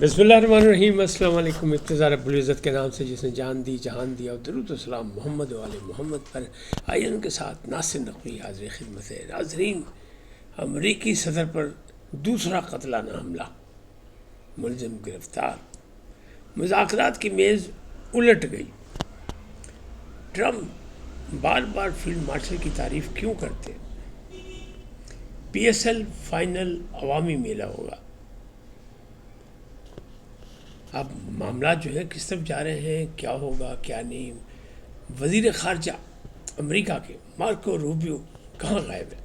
بسم اللہ الرحمن الرحیم۔ السلام علیکم۔ ابتدا رب العزت کے نام سے جس نے جان دی جہان دیا، اور درود و سلام محمد و آل محمد پر۔ آئیے ان کے ساتھ ناصر نقوی حاضر خدمت ہے۔ ناظرین، امریکی صدر پر دوسرا قتلانہ حملہ، ملزم گرفتار، مذاکرات کی میز الٹ گئی۔ ٹرمپ بار بار فیلڈ مارشل کی تعریف کیوں کرتے؟ پی ایس ایل فائنل عوامی میلہ ہوگا۔ اب معاملات جو ہے کس طرف جا رہے ہیں، کیا ہوگا کیا نہیں۔ وزیر خارجہ امریکہ کے مارکو روبیو کہاں غائب ہے؟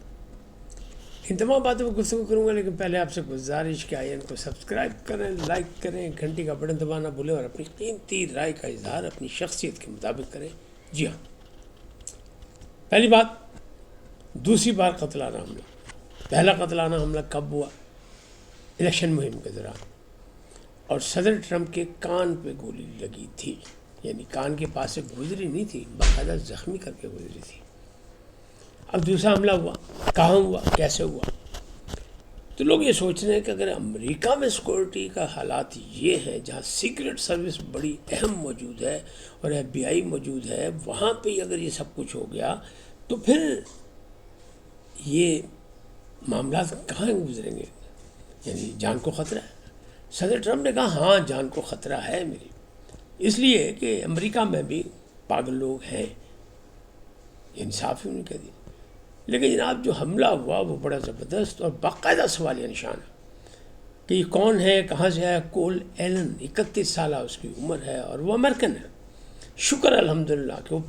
ان تمام باتوں پر گفتگو کروں گا، لیکن پہلے آپ سے گزارش کہ آئین کو سبسکرائب کریں، لائک کریں، گھنٹی کا بٹن دبانا بھولیں، اور اپنی قیمتی رائے کا اظہار اپنی شخصیت کے مطابق کریں۔ جی ہاں، پہلی بات، دوسری بار قتلانہ حملہ۔ پہلا قتلانہ حملہ کب ہوا؟ الیکشن مہم کے دوران، اور صدر ٹرمپ کے کان پہ گولی لگی تھی، یعنی کان کے پاس سے گزری نہیں تھی، باقاعدہ زخمی کر کے گزری تھی۔ اب دوسرا حملہ ہوا، کہاں ہوا، کیسے ہوا؟ تو لوگ یہ سوچ رہے ہیں کہ اگر امریکہ میں سیکورٹی کا حالات یہ ہیں، جہاں سیکرٹ سروس بڑی اہم موجود ہے اور ایف بی آئی موجود ہے، وہاں پہ ہی اگر یہ سب کچھ ہو گیا تو پھر یہ معاملات کہاں گزریں گے؟ یعنی جان کو خطرہ ہے۔ صدر ٹرمپ نے کہا ہاں جان کو خطرہ ہے میری، اس لیے کہ امریکہ میں بھی پاگل لوگ ہیں، یہ انصاف ہی انہیں کہہ دیا۔ لیکن جناب جو حملہ ہوا وہ بڑا زبردست اور باقاعدہ سوالیہ نشان ہے کہ یہ کون ہے، کہاں سے ہے؟ کول ایلن، 31 سالہ اس کی عمر ہے، اور وہ امریکن ہے۔ شکر الحمدللہ کہ وہ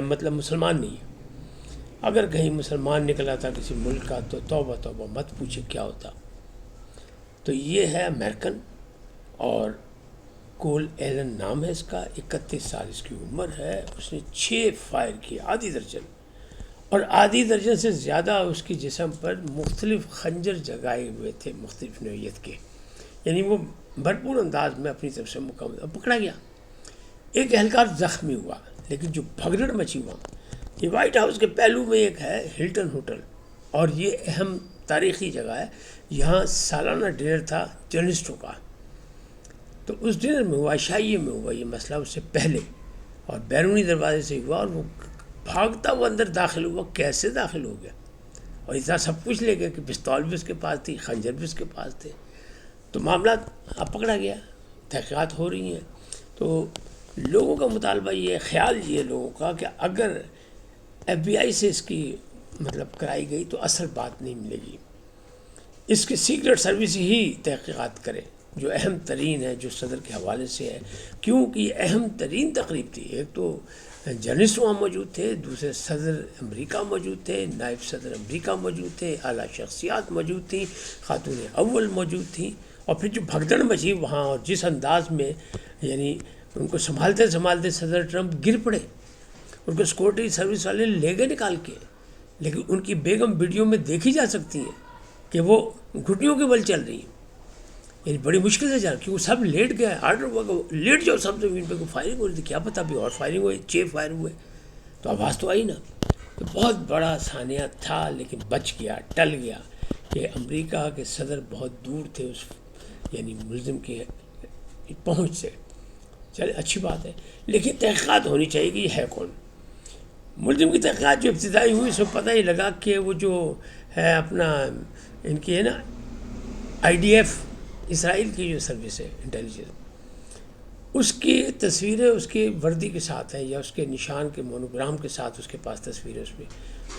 مطلب مسلمان نہیں ہے۔ اگر کہیں مسلمان نکلا تھا کسی ملک کا تو توبہ توبہ، مت پوچھے کیا ہوتا۔ تو یہ ہے امریکن، اور کول ایلن نام ہے اس کا، 31 سال اس کی عمر ہے۔ اس نے 6 فائر کیے، آدھی درجن، اور آدھی درجن سے زیادہ اس کی جسم پر مختلف خنجر جگائے ہوئے تھے مختلف نوعیت کے، یعنی وہ بھرپور انداز میں اپنی طرف سے مکمل پکڑا گیا۔ ایک اہلکار زخمی ہوا، لیکن جو بھگدڑ مچی وہاں، یہ وائٹ ہاؤس کے پہلو میں ایک ہے ہلٹن ہوٹل، اور یہ اہم تاریخی جگہ ہے۔ یہاں سالانہ ڈنر تھا جرنلسٹوں کا، تو اس ڈنر میں ہوا، عشائیے میں ہوا یہ مسئلہ اس سے پہلے، اور بیرونی دروازے سے ہوا، اور وہ بھاگتا وہ اندر داخل ہوا۔ کیسے داخل ہو گیا؟ اور اتنا سب کچھ لے گیا کہ پستول بھی اس کے پاس تھی، خنجر بھی اس کے پاس تھے۔ تو معاملات اب پکڑا گیا، تحقیقات ہو رہی ہیں۔ تو لوگوں کا مطالبہ یہ، خیال یہ لوگوں کا کہ اگر ایف بی آئی سے اس کی مطلب کرائی گئی تو اصل بات نہیں ملے گی، اس کی سیکرٹ سروس ہی تحقیقات کرے، جو اہم ترین ہے، جو صدر کے حوالے سے ہے، کیونکہ یہ اہم ترین تقریب تھی۔ ایک تو جرنلسٹ وہاں موجود تھے، دوسرے صدر امریکہ موجود تھے، نائب صدر امریکہ موجود تھے، اعلیٰ شخصیات موجود تھیں، خاتون اول موجود تھیں، اور پھر جو بھگدڑ مچی وہاں، اور جس انداز میں یعنی ان کو سنبھالتے سنبھالتے صدر ٹرمپ گر پڑے، ان کو سیکورٹی سروس والے لے گئے نکال کے، لیکن ان کی بیگم ویڈیو میں دیکھی جا سکتی ہیں کہ وہ گھٹنوں کے بل چل رہی ہیں، یعنی بڑی مشکل سے جا، کیونکہ سب لیٹ گئے، آرڈر ہوا کہ لیٹ جاؤ سب زمین پہ، کوئی فائرنگ ہو رہی تھی، کیا پتہ ابھی اور فائرنگ ہوئی، 6 فائر ہوئے، تو آواز تو آئی نا۔ تو بہت بڑا ثانیہ تھا، لیکن بچ گیا، ٹل گیا، کہ امریکہ کے صدر بہت دور تھے اس یعنی ملزم کے پہنچ سے۔ چلے اچھی بات ہے، لیکن تحقیقات ہونی چاہیے کہ یہ ہے کون۔ ملزم کی تحقیقات جو ابتدائی ہوئی، اس کو پتہ ہی لگا کہ وہ جو ہے اپنا ان کی ہے نا IDF، اسرائیل کی جو سروس ہے انٹیلیجنس، اس کی تصویریں اس کی وردی کے ساتھ ہیں، یا اس کے نشان کے مونوگرام کے ساتھ اس کے پاس تصویریں اس میں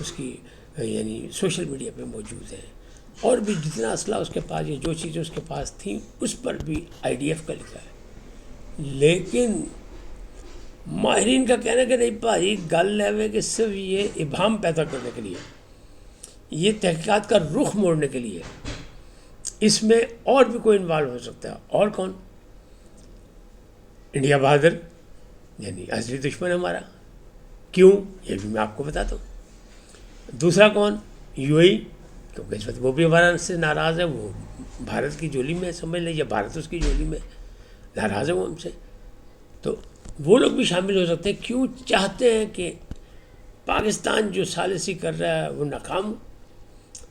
اس کی یعنی سوشل میڈیا پہ موجود ہیں، اور بھی جتنا اسلحہ اس کے پاس، یا جو چیزیں اس کے پاس تھیں، اس پر بھی IDF کا لکھا ہے۔ لیکن ماہرین کا کہنا ہے کہ نہیں بھائی، گل ہے کہ صرف یہ ابہام پیدا کرنے کے لیے، یہ تحقیقات کا رخ موڑنے کے لیے، اس میں اور بھی کوئی انوالو ہو سکتا ہے۔ اور کون؟ انڈیا بہادر، یعنی اصلی دشمن ہمارا۔ کیوں؟ یہ بھی میں آپ کو بتاتا ہوں۔ دوسرا کون؟ UAE، کیونکہ اس وقت وہ بھی ہمارا سے ناراض ہے، وہ بھارت کی جولی میں سمجھ لیں، یا بھارت اس کی جولی میں ناراض ہے وہ ہم سے، تو وہ لوگ بھی شامل ہو سکتے ہیں۔ کیوں چاہتے ہیں کہ پاکستان جو ثالثی کر رہا ہے وہ ناکام ہو،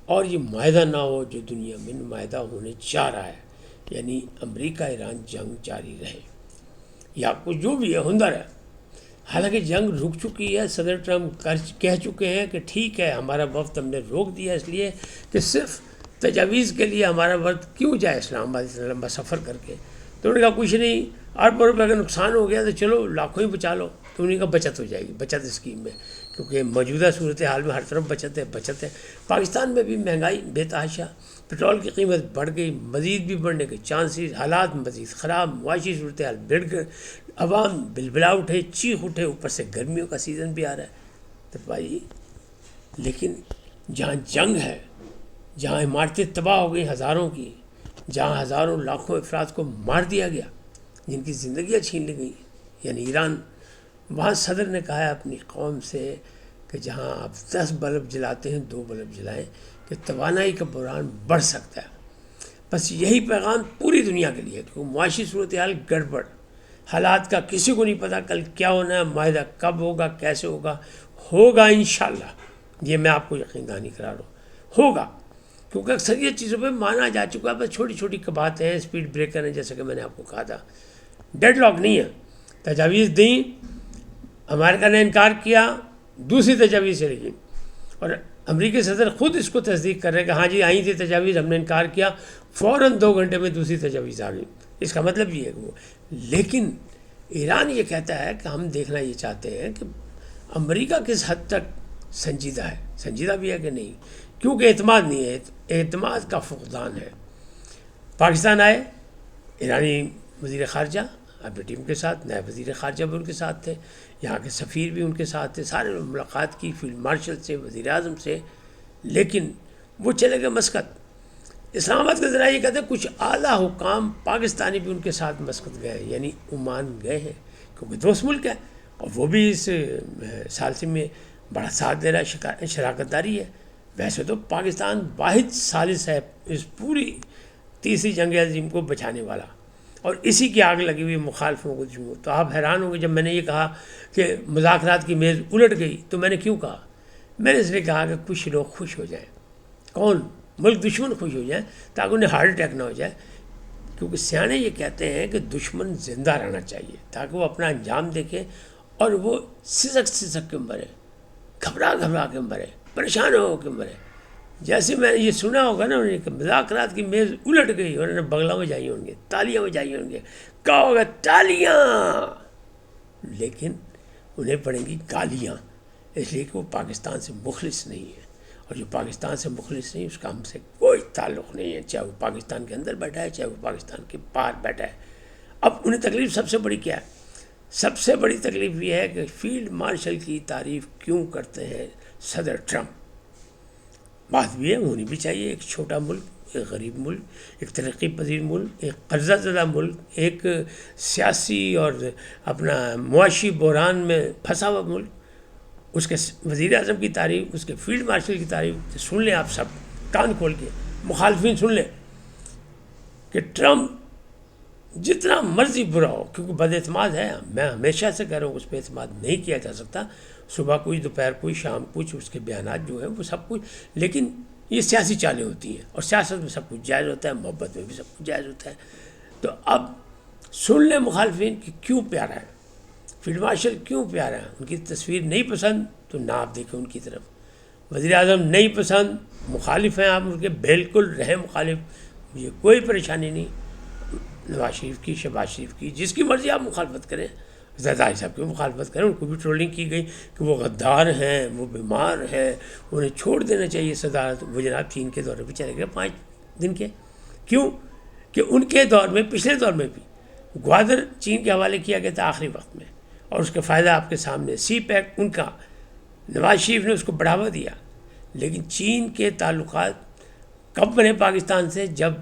اور یہ معاہدہ نہ ہو جو دنیا میں معاہدہ ہونے جا رہا ہے، یعنی امریکہ ایران جنگ جاری رہے یا کچھ جو بھی ہے ہنر ہے. حالانکہ جنگ رک چکی ہے، صدر ٹرمپ کہہ چکے ہیں کہ ٹھیک ہے ہمارا وفد ہم نے روک دیا اس لیے کہ صرف تجاویز کے لیے ہمارا وفد کیوں جائے اسلام آباد اتنا لمبا سفر کر کے. تو انہوں نے کہا کچھ نہیں، اربوں روپے کا نقصان ہو گیا تو چلو لاکھوں ہی بچا لو. تو انہیں کا بچت ہو جائے گی، بچت اسکیم میں، کیونکہ موجودہ صورتحال میں ہر طرف بچت ہے. پاکستان میں بھی مہنگائی بے تحاشا، پٹرول کی قیمت بڑھ گئی، مزید بھی بڑھنے کے چانسز، حالات مزید خراب، معاشی صورتحال بڑھ کر عوام بلبلا اٹھے، چیخ اٹھے، اوپر سے گرمیوں کا سیزن بھی آ رہا ہے. تو بھائی لیکن جہاں جنگ ہے، جہاں عمارتیں تباہ ہو گئی ہزاروں کی، جہاں ہزاروں لاکھوں افراد کو مار دیا گیا، جن کی زندگیاں چھین لی گئی، یعنی ایران، وہاں صدر نے کہا ہے اپنی قوم سے کہ جہاں آپ 10 بلب جلاتے ہیں 2 بلب جلائیں، کہ توانائی کا بحران بڑھ سکتا ہے. بس یہی پیغام پوری دنیا کے لیے، کیونکہ معاشی صورتحال گڑبڑ، حالات کا کسی کو نہیں پتہ کل کیا ہونا ہے، معاہدہ کب ہوگا، کیسے ہوگا انشاءاللہ. یہ میں آپ کو یقین دہانی کرا رہا ہوں، ہوگا، کیونکہ اکثریت چیزوں پہ مانا جا چکا ہے. بس چھوٹی چھوٹی باتیں ہیں، اسپیڈ بریکر ہیں، جیسا کہ میں نے آپ کو کہا تھا. ڈیڈ لاک نہیں ہے، تجاویز دیں، امریکہ نے انکار کیا، دوسری تجاویز چلی گئی، اور امریکی صدر خود اس کو تصدیق کر رہے ہیں کہ ہاں جی آئی تھی تجاویز، ہم نے انکار کیا، فوراً 2 گھنٹے میں دوسری تجاویز آ گئی. اس کا مطلب یہ ہے وہ. لیکن ایران یہ کہتا ہے کہ ہم دیکھنا یہ چاہتے ہیں کہ امریکہ کس حد تک سنجیدہ ہے، سنجیدہ بھی ہے کہ نہیں، کیونکہ اعتماد نہیں ہے، اعتماد کا فقدان ہے. پاکستان آئے، ایرانی وزیر خارجہ اپنی ٹیم کے ساتھ، نئے وزیر خارجہ بھی ان کے ساتھ تھے، یہاں کے سفیر بھی ان کے ساتھ تھے، سارے ملاقات کی فیلڈ مارشل سے، وزیر اعظم سے. لیکن وہ چلے گئے مسقط. اسلام آباد کے ذرائع یہ کہتے ہیں کچھ اعلیٰ حکام پاکستانی بھی ان کے ساتھ مسقط گئے، یعنی عمان گئے ہیں، کیونکہ دوست ملک ہے، اور وہ بھی اس ثالثی میں بڑا ساتھ دے رہا ہے، شراکت داری ہے. ویسے تو پاکستان واحد ثالث ہے اس پوری تیسری جنگ عظیم کو بچانے والا، اور اسی کی آگ لگی ہوئی مخالفوں کو جمہور. تو آپ حیران ہوں گے جب میں نے یہ کہا کہ مذاکرات کی میز الٹ گئی، تو میں نے کیوں کہا؟ میں نے اس لیے کہا کہ کچھ لوگ خوش ہو جائیں. کون؟ ملک دشمن خوش ہو جائیں، تاکہ انہیں ہارٹ اٹیک نہ ہو جائے. کیونکہ سیانے یہ کہتے ہیں کہ دشمن زندہ رہنا چاہیے تاکہ وہ اپنا انجام دیکھے، اور وہ سسک کے مرے، گھبرا کے مرے، پریشان ہو کے مرے. جیسے میں نے یہ سنا ہوگا نا انہوں نے کہ مذاکرات کی میز الٹ گئی، انہوں نے بغلہ بجائی ہوں گے، تالیاں بجائی ہوں گے، کہا ہوگا تالیاں، لیکن انہیں پڑیں گی گالیاں، اس لیے کہ وہ پاکستان سے مخلص نہیں ہے. اور جو پاکستان سے مخلص نہیں، اس کا ہم سے کوئی تعلق نہیں ہے، چاہے وہ پاکستان کے اندر بیٹھا ہے، چاہے وہ پاکستان کے باہر بیٹھا ہے. اب انہیں تکلیف سب سے بڑی کیا ہے؟ سب سے بڑی تکلیف یہ ہے کہ فیلڈ مارشل کی تعریف کیوں کرتے ہیں صدر ٹرمپ. بات بھی ہے، ہونی بھی چاہیے. ایک چھوٹا ملک، ایک غریب ملک، ایک ترقی پذیر ملک، ایک قرضہ زدہ ملک، ایک سیاسی اور اپنا معاشی بحران میں پھنسا ہوا ملک، اس کے وزیر اعظم کی تعریف، اس کے فیلڈ مارشل کی تعریف سن لیں آپ سب کان کھول کے، مخالفین سن لیں کہ ٹرمپ جتنا مرضی برا ہو، کیونکہ بد اعتماد ہے. میں ہمیشہ سے کہہ رہا ہوں اس پہ اعتماد نہیں کیا جا سکتا. صبح کچھ، دوپہر کچھ، شام کچھ، اس کے بیانات جو ہیں وہ سب کچھ، لیکن یہ سیاسی چالیں ہوتی ہیں، اور سیاست میں سب کچھ جائز ہوتا ہے، محبت میں بھی سب کچھ جائز ہوتا ہے. تو اب سن لیں مخالفین کہ کیوں پیارا ہے فیلڈ مارشل، کیوں پیارا ہے. ان کی تصویر نہیں پسند تو نہ آپ دیکھیں ان کی طرف. وزیر اعظم نہیں پسند، مخالف ہیں آپ ان کے، بالکل رہیں مخالف، یہ کوئی پریشانی نہیں. نواز شریف کی، شہباز شریف کی، جس کی مرضی آپ مخالفت کریں، زرداری صاحب کی مخالفت کریں، ان کو بھی ٹرولنگ کی گئی کہ وہ غدار ہیں، وہ بیمار ہیں، انہیں چھوڑ دینا چاہیے صدارت. وہ جناب چین کے دورے پہ چلے گئے 5 دن کے. کیوں؟ کہ ان کے دور میں، پچھلے دور میں بھی گوادر چین کے حوالے کیا گیا تھا آخری وقت میں، اور اس کا فائدہ آپ کے سامنے. سی پیک ان کا، نواز شریف نے اس کو بڑھاوا دیا. لیکن چین کے تعلقات کب بنے پاکستان سے؟ جب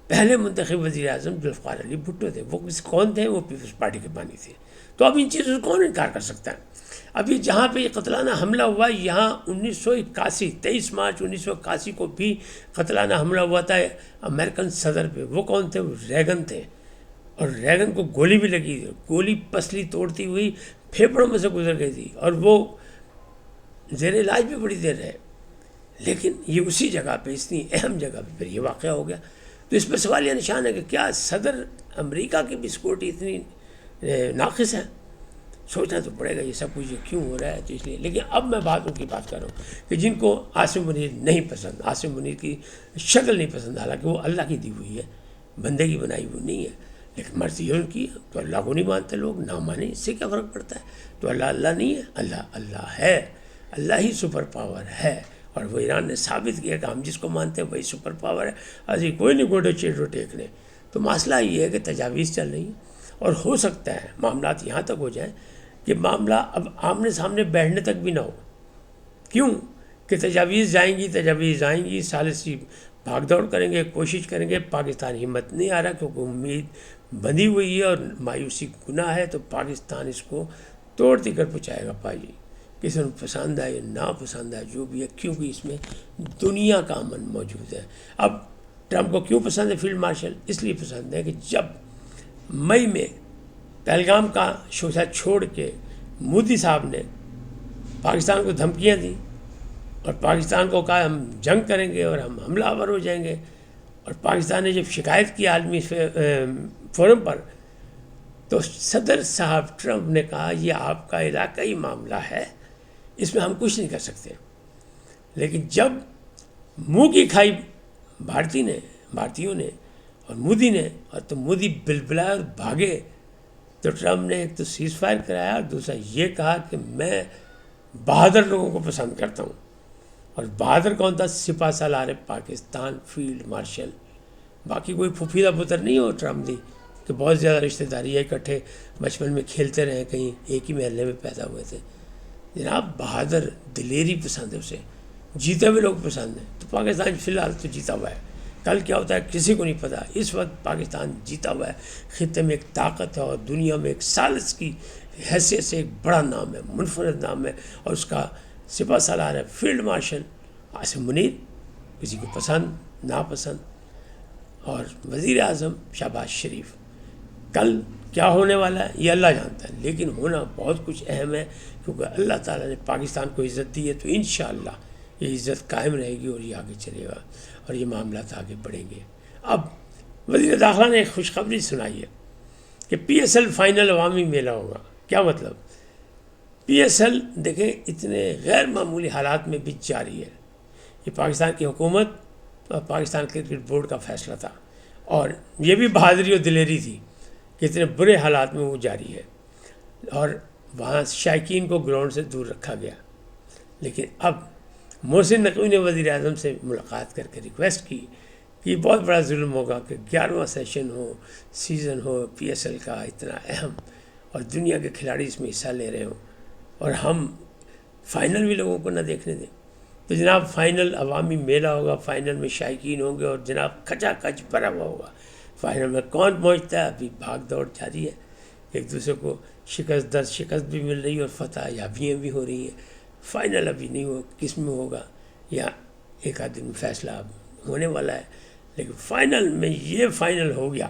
پہلے منتخب وزیر اعظم ذوالفقار علی بھٹو تھے. وہ کون تھے؟ وہ پیپلز پارٹی کے بانی تھے. تو اب ان چیزوں سے کون انکار کر سکتا ہے؟ ابھی جہاں پہ یہ قتلانہ حملہ ہوا، یہاں 1981 23 مارچ 1981 کو بھی قتلانہ حملہ ہوا تھا امریکن صدر پہ. وہ کون تھے؟ وہ ریگن تھے، اور ریگن کو گولی بھی لگی تھی، گولی پسلی توڑتی ہوئی پھیپھڑوں میں سے گزر گئی تھی، اور وہ زیر علاج بھی بڑی دیر رہے. لیکن یہ اسی جگہ پہ، اتنی اہم جگہ پہ پھر یہ واقعہ ہو گیا. تو اس پہ سوال یہ نشان ہے کہ کیا صدر امریکہ کی بھی سیکورٹی اتنی ناقص ہے؟ سوچنا تو پڑے گا یہ سب کچھ کیوں ہو رہا ہے. تو اس لیے لیکن اب میں باتوں کی بات کر رہا ہوں کہ جن کو عاصم منیر نہیں پسند، عاصم منیر کی شکل نہیں پسند، حالانکہ وہ اللہ کی دی ہوئی ہے، بندے کی بنائی ہوئی نہیں ہے، لیکن مرضی ہے ان کی. تو اللہ کو نہیں مانتے لوگ، نہ مانیں، اس سے کیا فرق پڑتا ہے؟ تو اللہ نہیں ہے، اللہ ہے، اللہ ہی سپر پاور ہے. اور وہ ایران نے ثابت کیا کہ ہم جس کو مانتے ہیں وہی سپر پاور ہے، ابھی کوئی نہیں گوڈے چیٹو ٹیکنے. تو مسئلہ یہ ہے کہ تجاویز چل رہی ہیں، اور ہو سکتا ہے معاملات یہاں تک ہو جائیں کہ معاملہ اب آمنے سامنے بیٹھنے تک بھی نہ ہو. کیوں کہ تجاویز جائیں گی، ثالثی بھاگ دوڑ کریں گے، کوشش کریں گے. پاکستان ہمت نہیں آ رہا کیونکہ امید بندھی ہوئی ہے اور مایوسی گناہ ہے. تو پاکستان اس کو توڑ تی کر پہنچائے گا پاجی، کسی کو پسند ہے یا نا پسند ہے جو بھی ہے، کیونکہ اس میں دنیا کا امن موجود ہے. اب ٹرمپ کو کیوں پسند ہے فیلڈ مارشل؟ اس لیے پسند ہے کہ جب مئی میں پہلگام کا شوشہ چھوڑ کے مودی صاحب نے پاکستان کو دھمکیاں دیں اور پاکستان کو کہا ہم جنگ کریں گے اور ہم حملہ آور ہو جائیں گے، اور پاکستان نے جب شکایت کی عالمی فورم پر، تو صدر صاحب ٹرمپ نے کہا یہ آپ کا علاقائی معاملہ ہے، اس میں ہم کچھ نہیں کر سکتے. لیکن جب منہ کی کھائی بھارتیوں نے اور مودی نے، اور تو مودی بلبلائے اور بھاگے، تو ٹرمپ نے ایک تو سیز فائر کرایا اور دوسرا یہ کہا کہ میں بہادر لوگوں کو پسند کرتا ہوں. اور بہادر کون تھا؟ سپاہ سالار پاکستان فیلڈ مارشل. باقی کوئی پھوپھیلا پتر نہیں ہو ٹرمپ دی کہ بہت زیادہ رشتہ داری ہے، اکٹھے بچپن میں کھیلتے رہے، کہیں ایک ہی محلے میں پیدا ہوئے تھے. جناب بہادر، دلیری پسند ہے اسے، جیتے ہوئے لوگ پسند ہیں. تو پاکستان فی الحال تو جیتا ہوا ہے، کل کیا ہوتا ہے کسی کو نہیں پتہ. اس وقت پاکستان جیتا ہوا ہے، خطے میں ایک طاقت ہے اور دنیا میں ایک ثالث کی حیثیت سے ایک بڑا نام ہے، منفرد نام ہے، اور اس کا سپاہ سالار ہے فیلڈ مارشل عاصم منیر. کسی کو پسند ناپسند. اور وزیر اعظم شہباز شریف. کل کیا ہونے والا ہے یہ اللہ جانتا ہے، لیکن ہونا بہت کچھ اہم ہے، کیونکہ اللہ تعالیٰ نے پاکستان کو عزت دی ہے. تو انشاءاللہ یہ عزت قائم رہے گی اور یہ آگے چلے گا اور یہ معاملات آگے بڑھیں گے. اب وزیر داخلہ نے ایک خوشخبری سنائی ہے کہ پی ایس ایل فائنل عوامی میلہ ہوگا. کیا مطلب؟ پی ایس ایل دیکھیں اتنے غیر معمولی حالات میں بھی جاری ہے. یہ پاکستان کی حکومت اور پاکستان کرکٹ بورڈ کا فیصلہ تھا، اور یہ بھی بہادری اور دلیری تھی کہ اتنے برے حالات میں وہ جاری ہے، اور وہاں شائقین کو گراؤنڈ سے دور رکھا گیا. لیکن اب محسن نقوی نے وزیر اعظم سے ملاقات کر کے ریکویسٹ کی کہ یہ بہت بڑا ظلم ہوگا کہ 11واں سیشن ہو، سیزن ہو پی ایس ایل کا اتنا اہم، اور دنیا کے کھلاڑی اس میں حصہ لے رہے ہوں، اور ہم فائنل بھی لوگوں کو نہ دیکھنے دیں. تو جناب فائنل عوامی میلہ ہوگا، فائنل میں شائقین ہوں گے، اور جناب کھچا کھچ بھرا ہوا ہوگا. فائنل میں کون پہنچتا ہے؟ ابھی بھاگ دوڑ جاری ہے، ایک دوسرے کو شکست بھی مل رہی ہے اور فتح یابیاں بھی ہو رہی ہیں. فائنل ابھی نہیں ہو کس میں ہوگا، یا ایک آدھ دن میں فیصلہ اب ہونے والا ہے. لیکن فائنل میں یہ فائنل ہو گیا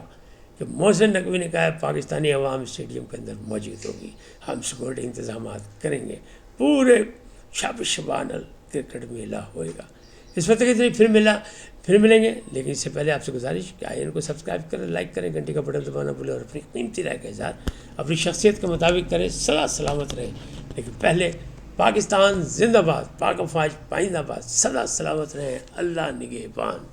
کہ محسن نقوی نے کہا ہے پاکستانی عوام اسٹیڈیم کے اندر موجود ہوگی، ہم سیکورٹی انتظامات کریں گے، پورے شبانل کرکٹ میلہ ہوئے گا. اس وقت کے پھر ملیں گے. لیکن اس سے پہلے آپ سے گزارش کہ آئین کو سبسکرائب کریں، لائک کریں، گھنٹی کا بٹن دبانا بھولیں، اور اپنی قیمتی رائے کا اظہار اپنی شخصیت کے مطابق کریں. سدا سلامت رہیں. لیکن پہلے پاکستان زندہ باد، پاک افواج پائندہ باد، سدا سلامت رہیں. اللہ نگہبان.